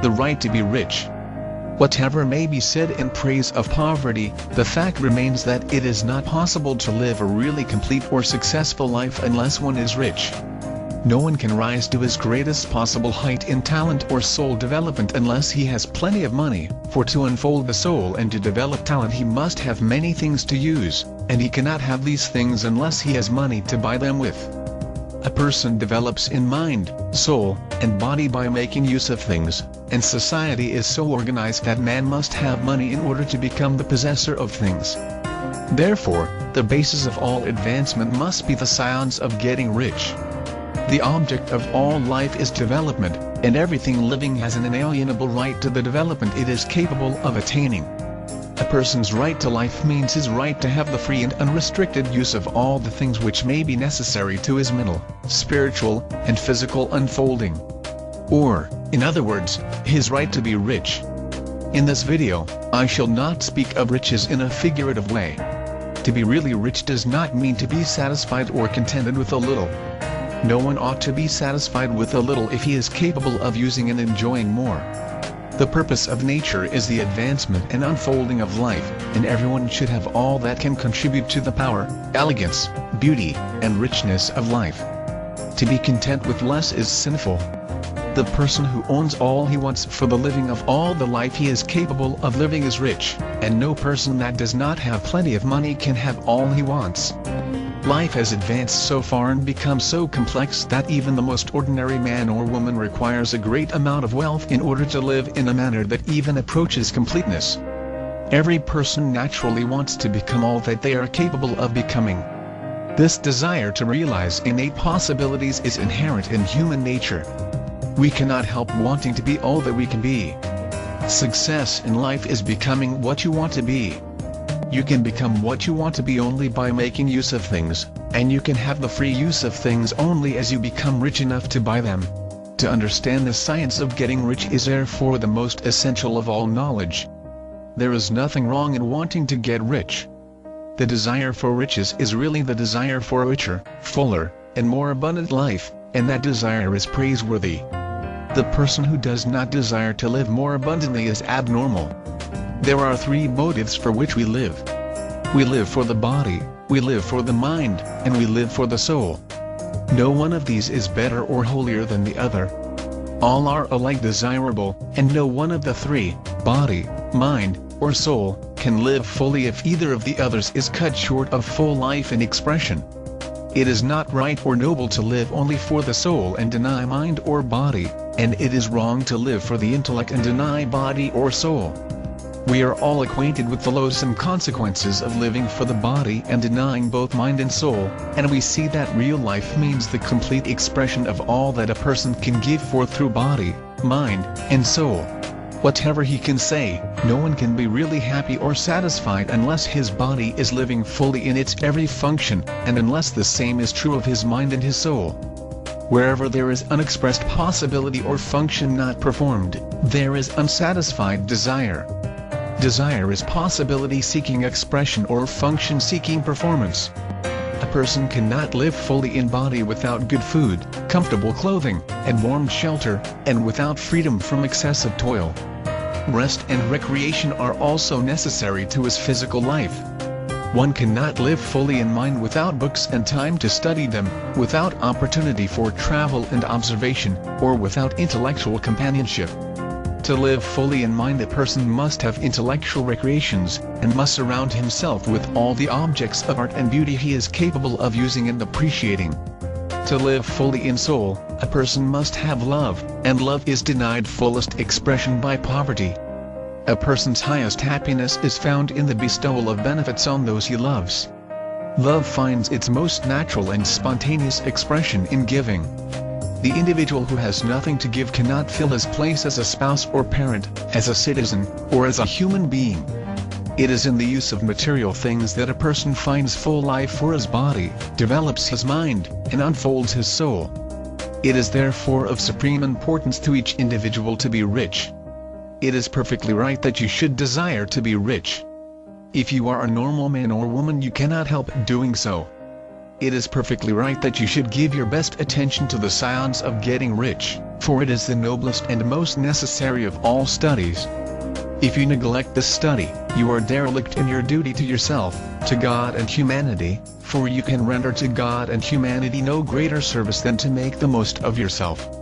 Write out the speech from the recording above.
the right to be rich. Whatever may be said in praise of poverty, the fact remains that it is not possible to live a really complete or successful life unless one is rich. No one can rise to his greatest possible height in talent or soul development unless he has plenty of money, for to unfold the soul and to develop talent he must have many things to use, and he cannot have these things unless he has money to buy them with. A person develops in mind, soul, and body by making use of things, and society is so organized that man must have money in order to become the possessor of things. Therefore, the basis of all advancement must be the science of getting rich. The object of all life is development, and everything living has an inalienable right to the development it is capable of attaining. A person's right to life means his right to have the free and unrestricted use of all the things which may be necessary to his mental, spiritual, and physical unfolding. Or, in other words, his right to be rich. In this video, I shall not speak of riches in a figurative way. To be really rich does not mean to be satisfied or contented with a little. No one ought to be satisfied with a little if he is capable of using and enjoying more. The purpose of nature is the advancement and unfolding of life, and everyone should have all that can contribute to the power, elegance, beauty, and richness of life. To be content with less is sinful. The person who owns all he wants for the living of all the life he is capable of living is rich, and no person that does not have plenty of money can have all he wants. Life has advanced so far and become so complex that even the most ordinary man or woman requires a great amount of wealth in order to live in a manner that even approaches completeness. Every person naturally wants to become all that they are capable of becoming. This desire to realize innate possibilities is inherent in human nature. We cannot help wanting to be all that we can be. Success in life is becoming what you want to be. You can become what you want to be only by making use of things, and you can have the free use of things only as you become rich enough to buy them. To understand the science of getting rich is therefore the most essential of all knowledge. There is nothing wrong in wanting to get rich. The desire for riches is really the desire for a richer, fuller, and more abundant life, and that desire is praiseworthy. The person who does not desire to live more abundantly is abnormal. There are three motives for which we live. We live for the body, we live for the mind, and we live for the soul. No one of these is better or holier than the other. All are alike desirable, and no one of the three, body, mind, or soul, can live fully if either of the others is cut short of full life and expression. It is not right or noble to live only for the soul and deny mind or body, and it is wrong to live for the intellect and deny body or soul. We are all acquainted with the loathsome consequences of living for the body and denying both mind and soul, and we see that real life means the complete expression of all that a person can give forth through body, mind, and soul. Whatever he can say, no one can be really happy or satisfied unless his body is living fully in its every function, and unless the same is true of his mind and his soul. Wherever there is unexpressed possibility or function not performed, there is unsatisfied desire. Desire is possibility seeking expression or function seeking performance. A person cannot live fully in body without good food, comfortable clothing, and warm shelter, and without freedom from excessive toil. Rest and recreation are also necessary to his physical life. One cannot live fully in mind without books and time to study them, without opportunity for travel and observation, or without intellectual companionship. To live fully in mind a person must have intellectual recreations, and must surround himself with all the objects of art and beauty he is capable of using and appreciating. To live fully in soul, a person must have love, and love is denied fullest expression by poverty. A person's highest happiness is found in the bestowal of benefits on those he loves. Love finds its most natural and spontaneous expression in giving. The individual who has nothing to give cannot fill his place as a spouse or parent, as a citizen, or as a human being. It is in the use of material things that a person finds full life for his body, develops his mind, and unfolds his soul. It is therefore of supreme importance to each individual to be rich. It is perfectly right that you should desire to be rich. If you are a normal man or woman you cannot help doing so. It is perfectly right that you should give your best attention to the science of getting rich, for it is the noblest and most necessary of all studies. If you neglect this study, you are derelict in your duty to yourself, to God and humanity, for you can render to God and humanity no greater service than to make the most of yourself.